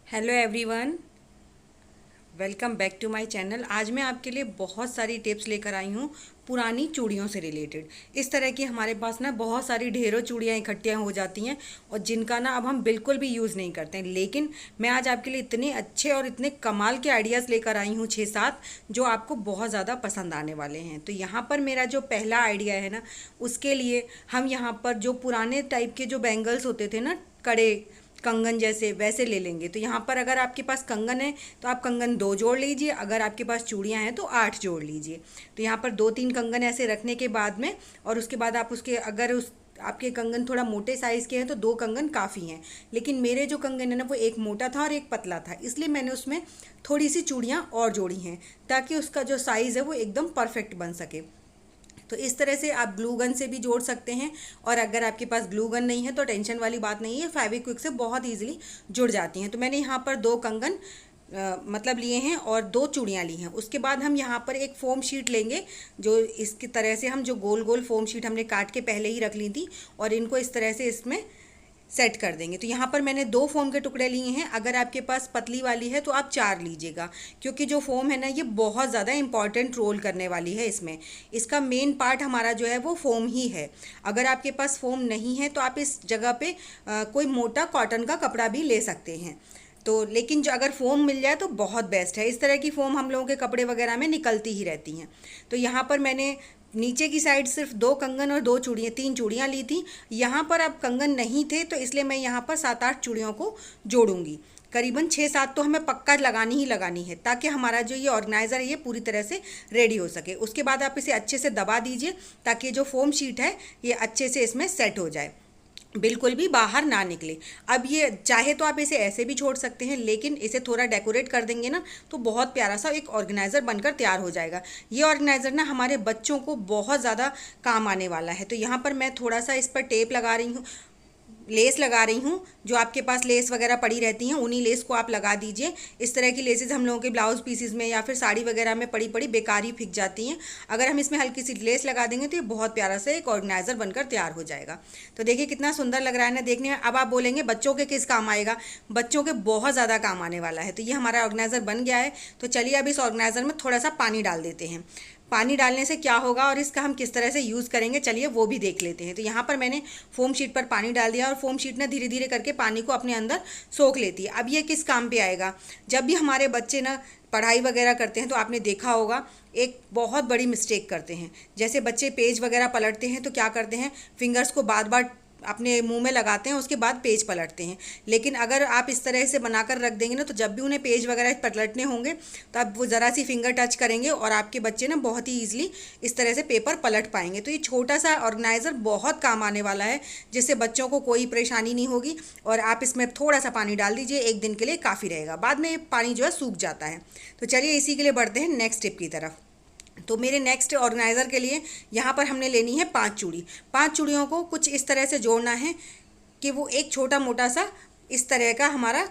Hello everyone, welcome back to my channel. आज मैं आपके लिए बहुत सारी टिप्स लेकर आई हूँ पुरानी चूड़ियों से रिलेटेड। इस तरह की हमारे पास ना बहुत सारी ढेरों चूड़ियाँ इकट्ठियाँ हो जाती हैं और जिनका ना अब हम बिल्कुल भी यूज़ नहीं करते हैं, लेकिन मैं आज आपके लिए इतने अच्छे और इतने कमाल के आइडियाज़ लेकर आई हूँ 6-7 जो आपको बहुत ज़्यादा पसंद आने वाले हैं। तो यहाँ पर मेरा जो पहला आइडिया है ना, उसके लिए हम यहाँ पर जो पुराने टाइप के जो बैंगल्स होते थे ना, कड़े कंगन जैसे, वैसे ले लेंगे। तो यहाँ पर अगर आपके पास कंगन है तो आप कंगन 2 जोड़ लीजिए, अगर आपके पास चूड़ियाँ हैं तो 8 जोड़ लीजिए। तो यहाँ पर 2-3 कंगन ऐसे रखने के बाद में, और उसके बाद आप उसके अगर उस आपके कंगन थोड़ा मोटे साइज़ के हैं तो 2 कंगन काफ़ी हैं। लेकिन मेरे जो कंगन है ना, वो एक मोटा था और एक पतला था, इसलिए मैंने उसमें थोड़ी सी चूड़ियाँ और जोड़ी हैं ताकि उसका जो साइज़ है वो एकदम परफेक्ट बन सके। तो इस तरह से आप ग्लू गन से भी जोड़ सकते हैं, और अगर आपके पास ग्लू गन नहीं है तो टेंशन वाली बात नहीं है, फेविक्विक से बहुत ईजिली जुड़ जाती हैं। तो मैंने यहाँ पर 2 कंगन मतलब लिए हैं और 2 चूड़ियाँ ली हैं। उसके बाद हम यहाँ पर एक फोम शीट लेंगे, जो इसकी तरह से हम जो गोल गोल फोम शीट हमने काट के पहले ही रख ली थी, और इनको इस तरह से इसमें सेट कर देंगे। तो यहाँ पर मैंने 2 फोम के टुकड़े लिए हैं, अगर आपके पास पतली वाली है तो आप 4 लीजिएगा, क्योंकि जो फोम है ना, ये बहुत ज़्यादा इंपॉर्टेंट रोल करने वाली है इसमें। इसका मेन पार्ट हमारा जो है वो फोम ही है। अगर आपके पास फोम नहीं है तो आप इस जगह पे कोई मोटा कॉटन का कपड़ा भी ले सकते हैं। तो लेकिन जो अगर फ़ोम मिल जाए तो बहुत बेस्ट है। इस तरह की फ़ोम हम लोगों के कपड़े वगैरह में निकलती ही रहती हैं। तो यहाँ पर मैंने नीचे की साइड सिर्फ 2 कंगन और 2 चूड़ियाँ 3 चूड़ियाँ ली थी। यहाँ पर अब कंगन नहीं थे तो इसलिए मैं यहाँ पर 7-8 चूड़ियों को जोड़ूंगी। करीबन 6-7 तो हमें पक्का लगानी ही लगानी है, ताकि हमारा जो ये ऑर्गेनाइज़र है ये पूरी तरह से रेडी हो सके। उसके बाद आप इसे अच्छे से दबा दीजिए ताकि जो फोम शीट है ये अच्छे से इसमें सेट हो जाए, बिल्कुल भी बाहर ना निकले। अब ये चाहे तो आप इसे ऐसे भी छोड़ सकते हैं, लेकिन इसे थोड़ा डेकोरेट कर देंगे ना तो बहुत प्यारा सा एक ऑर्गेनाइज़र बनकर तैयार हो जाएगा। ये ऑर्गेनाइज़र ना हमारे बच्चों को बहुत ज़्यादा काम आने वाला है। तो यहाँ पर मैं थोड़ा सा इस पर टेप लगा रही हूँ, लेस लगा रही हूँ। जो आपके पास लेस वगैरह पड़ी रहती हैं उन्हीं लेस को आप लगा दीजिए। इस तरह की लेसेस हम लोगों के ब्लाउज पीसेस में या फिर साड़ी वगैरह में पड़ी पड़ी बेकार ही फिक जाती हैं। अगर हम इसमें हल्की सी लेस लगा देंगे तो ये बहुत प्यारा सा एक ऑर्गेनाइज़र बनकर तैयार हो जाएगा। तो देखिए कितना सुंदर लग रहा है ना देखने में। अब आप बोलेंगे बच्चों के किस काम आएगा, बच्चों के बहुत ज़्यादा काम आने वाला है। तो ये हमारा ऑर्गेनाइज़र बन गया है। तो चलिए अब इस ऑर्गेनाइज़र में थोड़ा सा पानी डाल देते हैं। पानी डालने से क्या होगा और इसका हम किस तरह से यूज़ करेंगे, चलिए वो भी देख लेते हैं। तो यहाँ पर मैंने फोम शीट पर पानी डाल दिया और फोम शीट ना धीरे धीरे करके पानी को अपने अंदर सोख लेती है। अब ये किस काम पे आएगा, जब भी हमारे बच्चे ना पढ़ाई वगैरह करते हैं तो आपने देखा होगा एक बहुत बड़ी मिस्टेक करते हैं। जैसे बच्चे पेज वगैरह पलटते हैं तो क्या करते हैं, फिंगर्स को बार बार अपने मुंह में लगाते हैं, उसके बाद पेज पलटते हैं। लेकिन अगर आप इस तरह से बनाकर रख देंगे ना, तो जब भी उन्हें पेज वगैरह पलटने होंगे तो आप वो ज़रा सी फिंगर टच करेंगे और आपके बच्चे ना बहुत ही ईजिली इस तरह से पेपर पलट पाएंगे। तो ये छोटा सा ऑर्गेनाइज़र बहुत काम आने वाला है, जिससे बच्चों को कोई परेशानी नहीं होगी। और आप इसमें थोड़ा सा पानी डाल दीजिए, 1 दिन के लिए काफ़ी रहेगा, बाद में ये पानी जो है सूख जाता है। तो चलिए इसी के लिए बढ़ते हैं नेक्स्ट टिप की तरफ। तो मेरे नेक्स्ट ऑर्गेनाइज़र के लिए यहाँ पर हमने लेनी है 5 चूड़ी। 5 चूड़ियों को कुछ इस तरह से जोड़ना है कि वो एक छोटा मोटा सा इस तरह का हमारा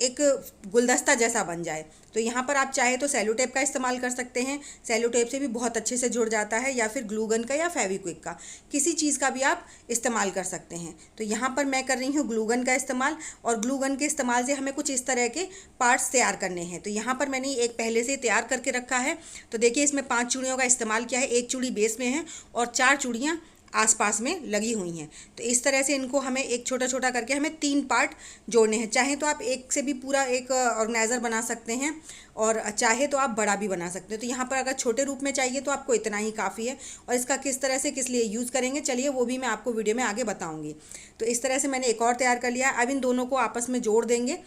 एक गुलदस्ता जैसा बन जाए। तो यहाँ पर आप चाहे तो सेलो टेप का इस्तेमाल कर सकते हैं, सेलो टेप से भी बहुत अच्छे से जुड़ जाता है, या फिर ग्लू गन का या फेविक्विक का, किसी चीज़ का भी आप इस्तेमाल कर सकते हैं। तो यहाँ पर मैं कर रही हूँ ग्लू गन का इस्तेमाल, और ग्लू गन के इस्तेमाल से हमें कुछ इस तरह के पार्ट्स तैयार करने हैं। तो यहाँ पर मैंने एक पहले से तैयार करके रखा है। तो देखिए इसमें 5 चूड़ियों का इस्तेमाल किया है, 1 चूड़ी बेस में है और 4 चूड़ियाँ आसपास में लगी हुई हैं। तो इस तरह से इनको हमें एक छोटा छोटा करके हमें 3 पार्ट जोड़ने हैं। चाहे तो आप एक से भी पूरा एक ऑर्गेनाइज़र बना सकते हैं, और चाहे तो आप बड़ा भी बना सकते हैं। तो यहाँ पर अगर छोटे रूप में चाहिए तो आपको इतना ही काफ़ी है, और इसका किस तरह से किस लिए यूज़ करेंगे चलिए वो भी मैं आपको वीडियो में आगे बताऊँगी। तो इस तरह से मैंने एक और तैयार कर लिया। अब इन दोनों को आपस में जोड़ देंगे,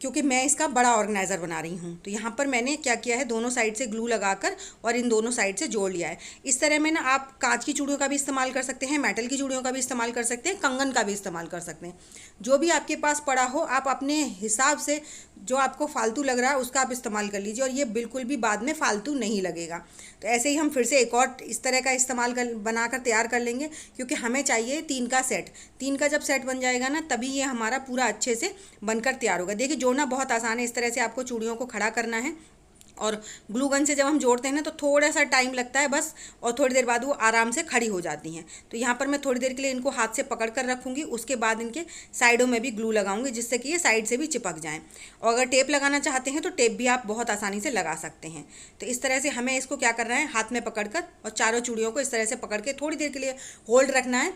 क्योंकि मैं इसका बड़ा ऑर्गेनाइज़र बना रही हूँ। तो यहाँ पर मैंने क्या किया है, दोनों साइड से ग्लू लगाकर और इन दोनों साइड से जोड़ लिया है। इस तरह में ना आप कांच की चूड़ियों का भी इस्तेमाल कर सकते हैं, मेटल की चूड़ियों का भी इस्तेमाल कर सकते हैं, कंगन का भी इस्तेमाल कर सकते हैं। जो भी आपके पास पड़ा हो आप अपने हिसाब से, जो आपको फालतू लग रहा है उसका आप इस्तेमाल कर लीजिए, और ये बिल्कुल भी बाद में फालतू नहीं लगेगा। तो ऐसे ही हम फिर से एक और इस तरह का इस्तेमाल कर बनाकर तैयार कर लेंगे, क्योंकि हमें चाहिए 3 का सेट। 3 का जब सेट बन जाएगा ना, तभी ये हमारा पूरा अच्छे से बनकर तैयार होगा। देखिए जोड़ना बहुत आसान है, इस तरह से आपको चूड़ियों को खड़ा करना है और ग्लू गन से जब हम जोड़ते हैं ना तो थोड़ा सा टाइम लगता है बस, और थोड़ी देर बाद वो आराम से खड़ी हो जाती हैं। तो यहाँ पर मैं थोड़ी देर के लिए इनको हाथ से पकड़ कर रखूँगी, उसके बाद इनके साइडों में भी ग्लू लगाऊंगी जिससे कि ये साइड से भी चिपक जाएँ। और अगर टेप लगाना चाहते हैं तो टेप भी आप बहुत आसानी से लगा सकते हैं। तो इस तरह से हमें इसको क्या करना है, हाथ में पकड़ कर और चारों चूड़ियों को इस तरह से पकड़ के थोड़ी देर के लिए होल्ड रखना है,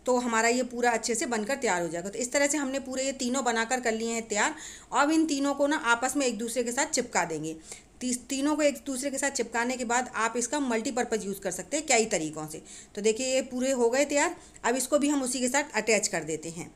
तो हमारा ये पूरा अच्छे से बनकर तैयार हो जाएगा। तो इस तरह से हमने पूरे ये तीनों बनाकर कर लिए हैं तैयार। अब इन तीनों को ना आपस में एक दूसरे के साथ चिपका देंगे। तीनों को एक दूसरे के साथ चिपकाने के बाद आप इसका मल्टीपर्पज़ यूज़ कर सकते हैं कई तरीक़ों से। तो देखिए ये पूरे हो गए तैयार। अब इसको भी हम उसी के साथ अटैच कर देते हैं।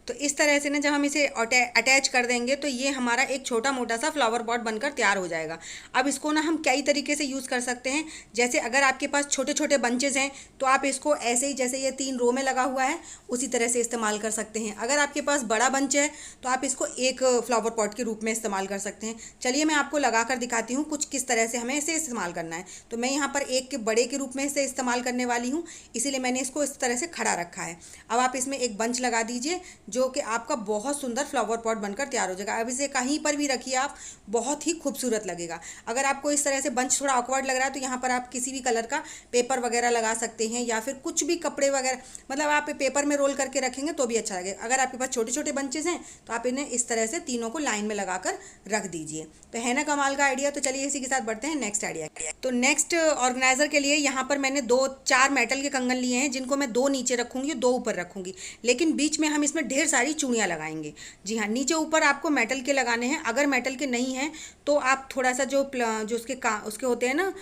तो इस तरह से ना जब हम इसे अटैच कर देंगे तो ये हमारा एक छोटा मोटा सा फ्लावर पॉट बनकर तैयार हो जाएगा। अब इसको ना हम कई तरीके से यूज़ कर सकते हैं। जैसे अगर आपके पास छोटे छोटे बंचेज हैं तो आप इसको ऐसे ही, जैसे ये 3 रो में लगा हुआ है, उसी तरह से इस्तेमाल कर सकते हैं। अगर आपके पास बड़ा बंच है तो आप इसको एक फ्लावर पॉट के रूप में इस्तेमाल कर सकते हैं। चलिए मैं आपको लगा कर दिखाती हूँ कुछ किस तरह से हमें इसे इस्तेमाल करना है। तो मैं यहाँ पर एक के बड़े के रूप में इसे इस्तेमाल करने वाली हूँ, इसीलिए मैंने इसको इस तरह से खड़ा रखा है। अब आप इसमें एक बंच लगा दीजिए जो कि आपका बहुत सुंदर फ्लावर पॉट बनकर तैयार हो जाएगा। अब इसे कहीं पर भी रखिए आप, बहुत ही खूबसूरत लगेगा। अगर आपको इस तरह से बंच थोड़ा ऑकवर्ड लग रहा है तो यहाँ पर आप किसी भी कलर का पेपर वगैरह लगा सकते हैं, या फिर कुछ भी कपड़े वगैरह, मतलब आप पेपर में रोल करके रखेंगे तो भी अच्छा लगेगा। अगर आपके पास छोटे छोटे बंचेस हैं तो आप इन्हें इस तरह से तीनों को लाइन में लगाकर रख दीजिए। तो है ना कमाल का आइडिया। तो चलिए इसी के साथ बढ़ते हैं नेक्स्ट आइडिया। तो नेक्स्ट ऑर्गेनाइजर के लिए यहाँ पर मैंने 4 मेटल के कंगन लिए हैं, जिनको मैं 2 नीचे रखूँगी, 2 ऊपर रखूँगी, लेकिन बीच में हम इसमें ढेर सारी चूड़ियाँ लगाएंगे। जी हाँ, नीचे ऊपर आपको मेटल के लगाने हैं। अगर मेटल के नहीं हैं तो आप थोड़ा सा जो उसके होते हैं ना,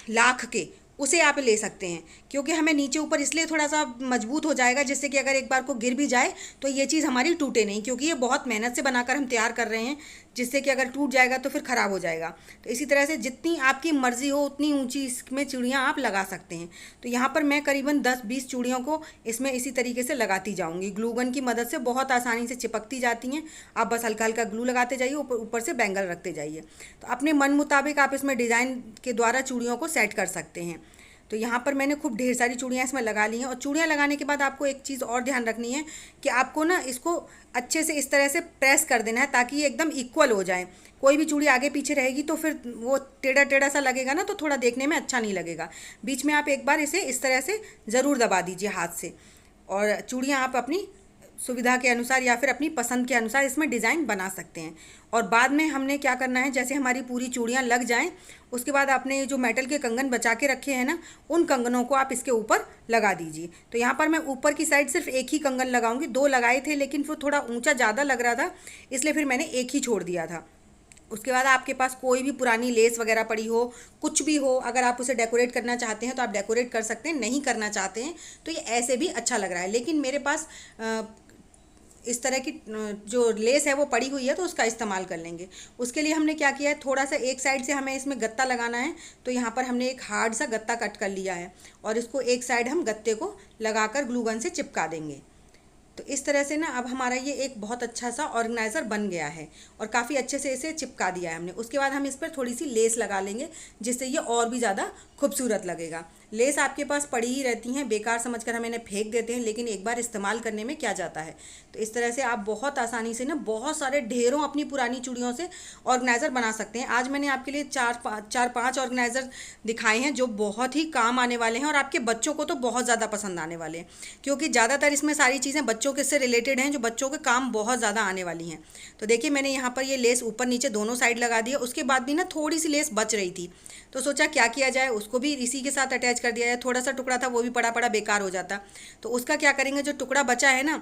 लाख के, उसे आप ले सकते हैं, क्योंकि हमें नीचे ऊपर इसलिए थोड़ा सा मजबूत हो जाएगा जिससे कि अगर एक बार को गिर भी जाए तो ये चीज़ हमारी टूटे नहीं, क्योंकि ये बहुत मेहनत से बनाकर हम तैयार कर रहे हैं, जिससे कि अगर टूट जाएगा तो फिर ख़राब हो जाएगा। तो इसी तरह से जितनी आपकी मर्ज़ी हो उतनी ऊंची इसमें चूड़ियाँ आप लगा सकते हैं। तो यहाँ पर मैं करीबन 10-20 चूड़ियों को इसमें इसी तरीके से लगाती जाऊँगी। ग्लू गन की मदद से बहुत आसानी से चिपकती जाती हैं। आप बस हल्का हल्का ग्लू लगाते जाइए, ऊपर ऊपर से बैंगल रखते जाइए। तो अपने मन मुताबिक आप इसमें डिज़ाइन के द्वारा चूड़ियों को सेट कर सकते हैं। तो यहाँ पर मैंने खूब ढेर सारी चूड़ियाँ इसमें लगा ली हैं। और चूड़ियाँ लगाने के बाद आपको एक चीज़ और ध्यान रखनी है कि आपको ना इसको अच्छे से इस तरह से प्रेस कर देना है ताकि ये एकदम इक्वल हो जाए। कोई भी चूड़ी आगे पीछे रहेगी तो फिर वो टेढ़ा टेढ़ा सा लगेगा ना, तो थोड़ा देखने में अच्छा नहीं लगेगा। बीच में आप एक बार इसे इस तरह से ज़रूर दबा दीजिए हाथ से, और चूड़ियाँ आप अपनी सुविधा के अनुसार या फिर अपनी पसंद के अनुसार इसमें डिज़ाइन बना सकते हैं। और बाद में हमने क्या करना है, जैसे हमारी पूरी चूड़ियाँ लग जाएं, उसके बाद आपने ये जो मेटल के कंगन बचा के रखे हैं ना, उन कंगनों को आप इसके ऊपर लगा दीजिए। तो यहाँ पर मैं ऊपर की साइड सिर्फ एक ही कंगन लगाऊंगी। 2 लगाए थे लेकिन फिर थोड़ा ऊंचा ज़्यादा लग रहा था, इसलिए फिर मैंने एक ही छोड़ दिया था। उसके बाद आपके पास कोई भी पुरानी लेस वगैरह पड़ी हो, कुछ भी हो, अगर आप उसे डेकोरेट करना चाहते हैं तो आप डेकोरेट कर सकते हैं, नहीं करना चाहते हैं तो ये ऐसे भी अच्छा लग रहा है। लेकिन मेरे पास इस तरह की जो लेस है वो पड़ी हुई है तो उसका इस्तेमाल कर लेंगे। उसके लिए हमने क्या किया है, थोड़ा सा एक साइड से हमें इसमें गत्ता लगाना है, तो यहाँ पर हमने एक हार्ड सा गत्ता कट कर लिया है और इसको एक साइड हम गत्ते को लगाकर ग्लू गन से चिपका देंगे। तो इस तरह से ना अब हमारा ये एक बहुत अच्छा सा ऑर्गेनाइज़र बन गया है और काफ़ी अच्छे से इसे चिपका दिया है हमने। उसके बाद हम इस पर थोड़ी सी लेस लगा लेंगे जिससे ये और भी ज़्यादा खूबसूरत लगेगा। लेस आपके पास पड़ी ही रहती हैं, बेकार समझकर हम इन्हें फेंक देते हैं, लेकिन एक बार इस्तेमाल करने में क्या जाता है। तो इस तरह से आप बहुत आसानी से ना बहुत सारे ढेरों अपनी पुरानी चूड़ियों से ऑर्गेनाइज़र बना सकते हैं। आज मैंने आपके लिए 4-5 ऑर्गेनाइज़र दिखाए हैं जो बहुत ही काम आने वाले हैं और आपके बच्चों को तो बहुत ज़्यादा पसंद आने वाले हैं, क्योंकि ज़्यादातर इसमें सारी चीज़ें बच्चों के से रिलेटेड हैं जो बच्चों के काम बहुत ज़्यादा आने वाली हैं। तो देखिए मैंने यहाँ पर ये लेस ऊपर नीचे दोनों साइड लगा दिया। उसके बाद भी ना थोड़ी सी लेस बच रही थी, तो सोचा क्या किया जाए, उसको भी इसी के साथ अटैच कर दिया जाए। थोड़ा सा टुकड़ा था वो भी पड़ा पड़ा बेकार हो जाता, तो उसका क्या करेंगे, जो टुकड़ा बचा है ना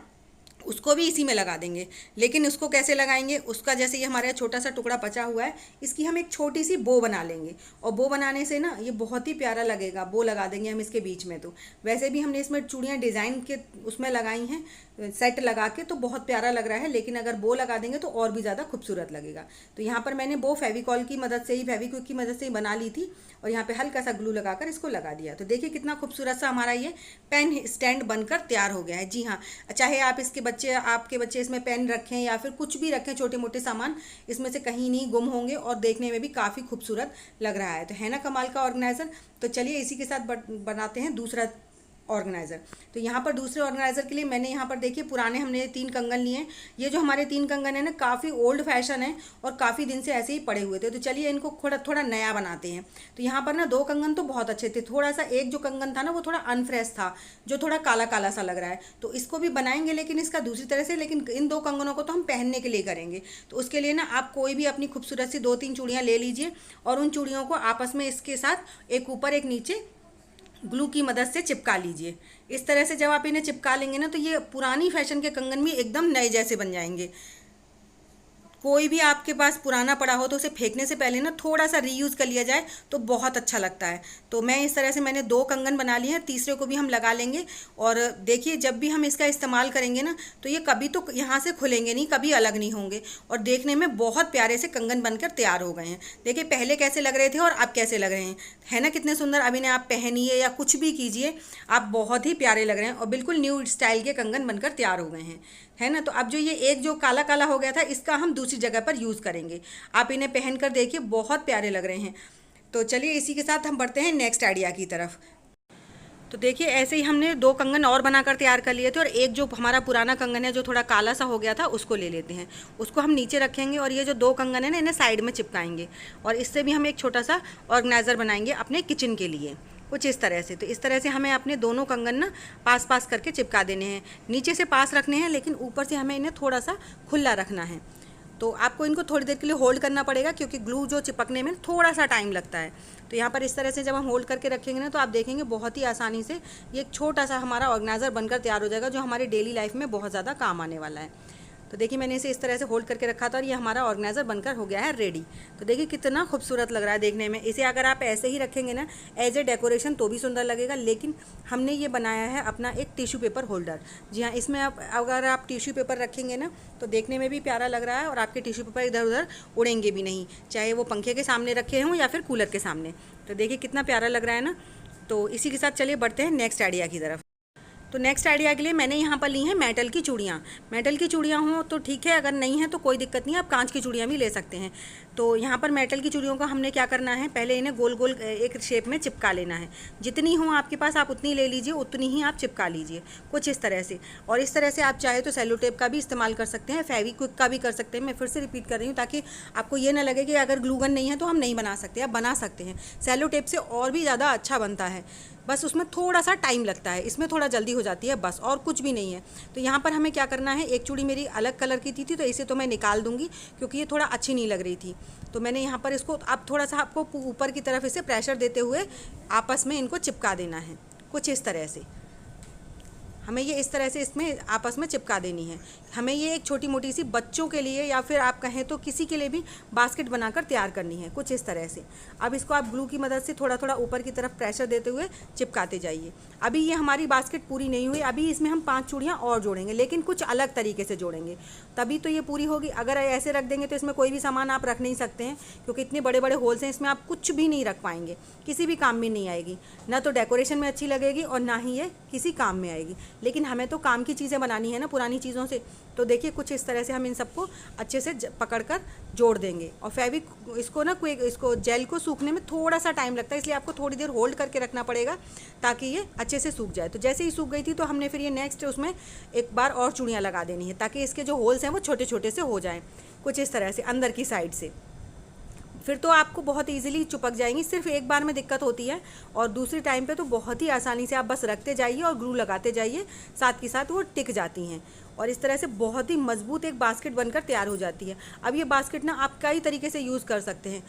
उसको भी इसी में लगा देंगे। लेकिन उसको कैसे लगाएंगे, उसका जैसे ये हमारा छोटा सा टुकड़ा बचा हुआ है, इसकी हम एक छोटी सी बो बना लेंगे और बो बनाने से ना ये बहुत ही प्यारा लगेगा। बो लगा देंगे हम इसके बीच में। तो वैसे भी हमने इसमें चूड़ियाँ डिज़ाइन के उसमें लगाई हैं सेट लगा के, तो बहुत प्यारा लग रहा है, लेकिन अगर बो लगा देंगे तो और भी ज़्यादा खूबसूरत लगेगा। तो यहाँ पर मैंने बो फेविकॉल की मदद से ही, फेविक्विक की मदद से ही बना ली थी और यहाँ पे हल्का सा ग्लू लगाकर इसको लगा दिया। तो देखिए कितना खूबसूरत सा हमारा ये पेन स्टैंड बनकर तैयार हो गया है। जी हाँ, चाहे आप आपके बच्चे इसमें पेन रखें या फिर कुछ भी रखें, छोटे मोटे सामान इसमें से कहीं नहीं गुम होंगे और देखने में भी काफ़ी खूबसूरत लग रहा है। तो है ना कमाल का ऑर्गेनाइज़र। तो चलिए इसी के साथ बनाते हैं दूसरा ऑर्गेनाइज़र। तो यहाँ पर दूसरे ऑर्गेनाइज़र के लिए मैंने यहाँ पर देखिए पुराने हमने 3 कंगन लिए हैं। ये जो हमारे 3 कंगन है ना काफ़ी ओल्ड फैशन है और काफ़ी दिन से ऐसे ही पड़े हुए थे। तो चलिए इनको थोड़ा थोड़ा नया बनाते हैं। तो यहाँ पर ना 2 कंगन तो बहुत अच्छे थे, थोड़ा सा एक जो कंगन था ना वो थोड़ा अनफ्रेश था, जो थोड़ा काला काला सा लग रहा है। तो इसको भी बनाएंगे लेकिन इसका दूसरी तरह से, लेकिन इन 2 कंगनों को तो हम पहनने के लिए करेंगे। तो उसके लिए ना आप कोई भी अपनी खूबसूरत सी 2-3 चूड़ियाँ ले लीजिए और उन चूड़ियों को आपस में इसके साथ एक ऊपर एक नीचे ग्लू की मदद से चिपका लीजिए। इस तरह से जब आप इन्हें चिपका लेंगे ना तो ये पुरानी फैशन के कंगन भी एकदम नए जैसे बन जाएंगे। कोई भी आपके पास पुराना पड़ा हो तो उसे फेंकने से पहले ना थोड़ा सा रीयूज़ कर लिया जाए तो बहुत अच्छा लगता है। तो मैं इस तरह से मैंने 2 कंगन बना लिए हैं, तीसरे को भी हम लगा लेंगे। और देखिए जब भी हम इसका इस्तेमाल करेंगे ना तो ये कभी तो यहाँ से खुलेंगे नहीं, कभी अलग नहीं होंगे और देखने में बहुत प्यारे से कंगन बनकर तैयार हो गए हैं। देखिए पहले कैसे लग रहे थे और अब कैसे लग रहे हैं, है ना कितने सुंदर। अब इन्हें आप पहनिए या कुछ भी कीजिए, आप बहुत ही प्यारे लग रहे हैं और बिल्कुल न्यू स्टाइल के कंगन बनकर तैयार हो गए हैं, है ना। तो अब जो ये एक जो काला काला हो गया था इसका हम दूसरी जगह पर यूज़ करेंगे। आप इन्हें पहन कर देखिए बहुत प्यारे लग रहे हैं। तो चलिए इसी के साथ हम बढ़ते हैं नेक्स्ट आइडिया की तरफ। तो देखिए ऐसे ही हमने 2 कंगन और बनाकर तैयार कर लिए थे और एक जो हमारा पुराना कंगन है जो थोड़ा काला सा हो गया था उसको ले लेते हैं। उसको हम नीचे रखेंगे और ये जो 2 कंगन है ना इन्हें साइड में चिपकाएंगे और इससे भी हम एक छोटा सा ऑर्गेनाइज़र बनाएंगे अपने किचन के लिए, कुछ इस तरह से। तो इस तरह से हमें अपने दोनों कंगन ना पास पास करके चिपका देने हैं। नीचे से पास रखने हैं लेकिन ऊपर से हमें इन्हें थोड़ा सा खुला रखना है। तो आपको इनको थोड़ी देर के लिए होल्ड करना पड़ेगा क्योंकि ग्लू जो चिपकने में थोड़ा सा टाइम लगता है। तो यहाँ पर इस तरह से जब हम होल्ड करके रखेंगे ना तो आप देखेंगे बहुत ही आसानी से ये एक छोटा सा हमारा ऑर्गेनाइज़र बनकर तैयार हो जाएगा जो हमारी डेली लाइफ में बहुत ज़्यादा काम आने वाला है। तो देखिए मैंने इसे इस तरह से होल्ड करके रखा था और ये हमारा ऑर्गेनाइज़र बनकर हो गया है रेडी। तो देखिए कितना खूबसूरत लग रहा है देखने में। इसे अगर आप ऐसे ही रखेंगे ना एज ए डेकोरेशन तो भी सुंदर लगेगा, लेकिन हमने ये बनाया है अपना एक टिश्यू पेपर होल्डर। जी हाँ, इसमें आप अगर आप टिश्यू पेपर रखेंगे ना तो देखने में भी प्यारा लग रहा है और आपके टिश्यू पेपर इधर उधर उड़ेंगे भी नहीं, चाहे वो पंखे के सामने रखे हों या फिर कूलर के सामने। तो देखिए कितना प्यारा लग रहा है ना। तो इसी के साथ चलिए बढ़ते हैं नेक्स्ट आइडिया की तरफ। तो नेक्स्ट आइडिया के लिए मैंने यहाँ पर ली हैं मेटल की चूड़ियाँ। मेटल की चूड़ियाँ हों तो ठीक है, अगर नहीं है तो कोई दिक्कत नहीं है, आप कांच की चूड़ियाँ भी ले सकते हैं। तो यहाँ पर मेटल की चूड़ियों का हमने क्या करना है, पहले इन्हें गोल गोल एक शेप में चिपका लेना है। जितनी हो आपके पास आप उतनी ले लीजिए, उतनी ही आप चिपका लीजिए कुछ इस तरह से। और इस तरह से आप चाहे तो सेलो टेप का भी इस्तेमाल कर सकते हैं, फेविक्विक का भी कर सकते हैं। मैं फिर से रिपीट कर रही हूँ ताकि आपको ये ना लगे कि अगर ग्लू गन नहीं है तो हम नहीं बना सकते, आप बना सकते हैं। सेलो टेप से और भी ज़्यादा अच्छा बनता है, बस उसमें थोड़ा सा टाइम लगता है, इसमें थोड़ा जल्दी हो जाती है बस, और कुछ भी नहीं है। तो यहाँ पर हमें क्या करना है, एक चूड़ी मेरी अलग कलर की थी तो इसे तो मैं निकाल दूंगी क्योंकि ये थोड़ा अच्छी नहीं लग रही थी। तो मैंने यहाँ पर इसको अब थोड़ा सा आपको ऊपर की तरफ इसे प्रेशर देते हुए आपस में इनको चिपका देना है कुछ इस तरह से। हमें ये इस तरह से इसमें आपस में चिपका देनी है। हमें ये एक छोटी मोटी सी बच्चों के लिए या फिर आप कहें तो किसी के लिए भी बास्केट बनाकर तैयार करनी है कुछ इस तरह से। अब इसको आप ग्लू की मदद से थोड़ा थोड़ा ऊपर की तरफ प्रेशर देते हुए चिपकाते जाइए। अभी ये हमारी बास्केट पूरी नहीं हुई, अभी इसमें हम 5 चूड़ियाँ और जोड़ेंगे, लेकिन कुछ अलग तरीके से जोड़ेंगे तभी तो ये पूरी होगी। अगर ऐसे रख देंगे तो इसमें कोई भी सामान आप रख नहीं सकते हैं क्योंकि इतने बड़े बड़े होल्स हैं, इसमें आप कुछ भी नहीं रख पाएंगे, किसी भी काम में नहीं आएगी, ना तो डेकोरेशन में अच्छी लगेगी और ना ही ये किसी काम में आएगी। लेकिन हमें तो काम की चीज़ें बनानी है ना पुरानी चीज़ों से। तो देखिए कुछ इस तरह से हम इन सबको अच्छे से पकड़कर जोड़ देंगे। और फेविक इसको ना कोई इसको जेल को सूखने में थोड़ा सा टाइम लगता है, इसलिए आपको थोड़ी देर होल्ड करके रखना पड़ेगा ताकि ये अच्छे से सूख जाए। तो जैसे ही सूख गई थी तो हमने फिर ये नेक्स्ट उसमें एक बार और चूड़ियाँ लगा देनी है ताकि इसके जो होल्स हैं वो छोटे छोटे से हो जाएँ कुछ इस तरह से अंदर की साइड से। फिर तो आपको बहुत इजीली चिपक जाएंगी, सिर्फ एक बार में दिक्कत होती है और दूसरी टाइम पे तो बहुत ही आसानी से आप बस रखते जाइए और ग्लू लगाते जाइए, साथ के साथ वो टिक जाती हैं और इस तरह से बहुत ही मजबूत एक बास्केट बनकर तैयार हो जाती है। अब ये बास्केट ना आप कई तरीके से यूज़ कर सकते हैं,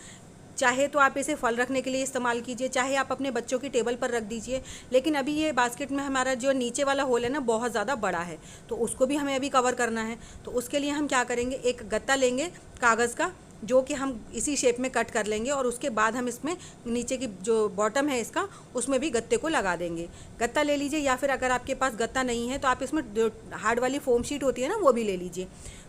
चाहे तो आप इसे फल रखने के लिए इस्तेमाल कीजिए, चाहे आप अपने बच्चों की टेबल पर रख दीजिए। लेकिन अभी ये बास्केट में हमारा जो नीचे वाला होल है ना बहुत ज़्यादा बड़ा है तो उसको भी हमें अभी कवर करना है। तो उसके लिए हम क्या करेंगे, एक गत्ता लेंगे कागज़ का जो कि हम इसी शेप में कट कर लेंगे और उसके बाद हम इसमें नीचे की जो बॉटम है इसका उसमें भी गत्ते को लगा देंगे। गत्ता ले लीजिए या फिर अगर आपके पास गत्ता नहीं है तो आप इसमें हार्ड वाली फोम शीट होती है ना वो भी ले लीजिए।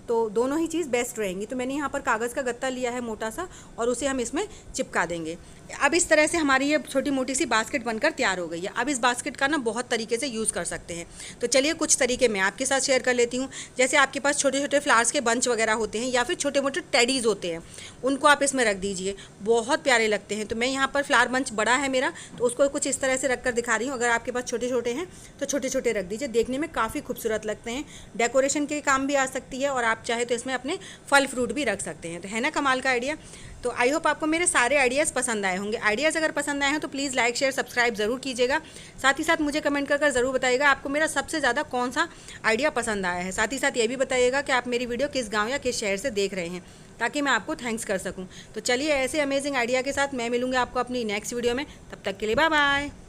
तो दोनों ही चीज़ बेस्ट रहेंगी। तो मैंने यहाँ पर कागज़ का गत्ता लिया है मोटा सा, और उसे हम इसमें चिपका देंगे। अब इस तरह से हमारी ये छोटी मोटी सी बास्केट बनकर तैयार हो गई है। अब इस बास्केट का ना बहुत तरीके से यूज़ कर सकते हैं। तो चलिए कुछ तरीके मैं आपके साथ शेयर कर लेती हूँ। जैसे आपके पास छोटे छोटे फ्लावर्स के बंच वगैरह होते हैं, या फिर छोटे मोटे टेडीज़ होते हैं, उनको आप इसमें रख दीजिए, बहुत प्यारे लगते हैं। तो मैं यहाँ पर फ्लावर बंच बड़ा है मेरा, तो उसको कुछ इस तरह से रख कर दिखा रही हूँ। अगर आपके पास छोटे छोटे हैं तो छोटे छोटे रख दीजिए, देखने में काफ़ी खूबसूरत लगते हैं, डेकोरेशन के काम भी आ सकती है, और आप चाहे तो इसमें अपने फल फ्रूट भी रख सकते हैं। तो है ना कमाल का आइडिया। तो आई होप आपको मेरे सारे आइडियाज़ पसंद आए होंगे। आइडियाज़ अगर पसंद आए हैं तो प्लीज़ लाइक शेयर सब्सक्राइब ज़रूर कीजिएगा। साथ ही साथ मुझे कमेंट कर ज़रूर बताइएगा आपको मेरा सबसे ज़्यादा कौन सा आइडिया पसंद आया है। साथ ही साथ ये भी बताइएगा कि आप मेरी वीडियो किस गाँव या किस शहर से देख रहे हैं, ताकि मैं आपको थैंक्स कर सकूँ। तो चलिए ऐसे अमेजिंग आइडिया के साथ मैं मिलूँगी आपको अपनी नेक्स्ट वीडियो में। तब तक के लिए बाय बाय।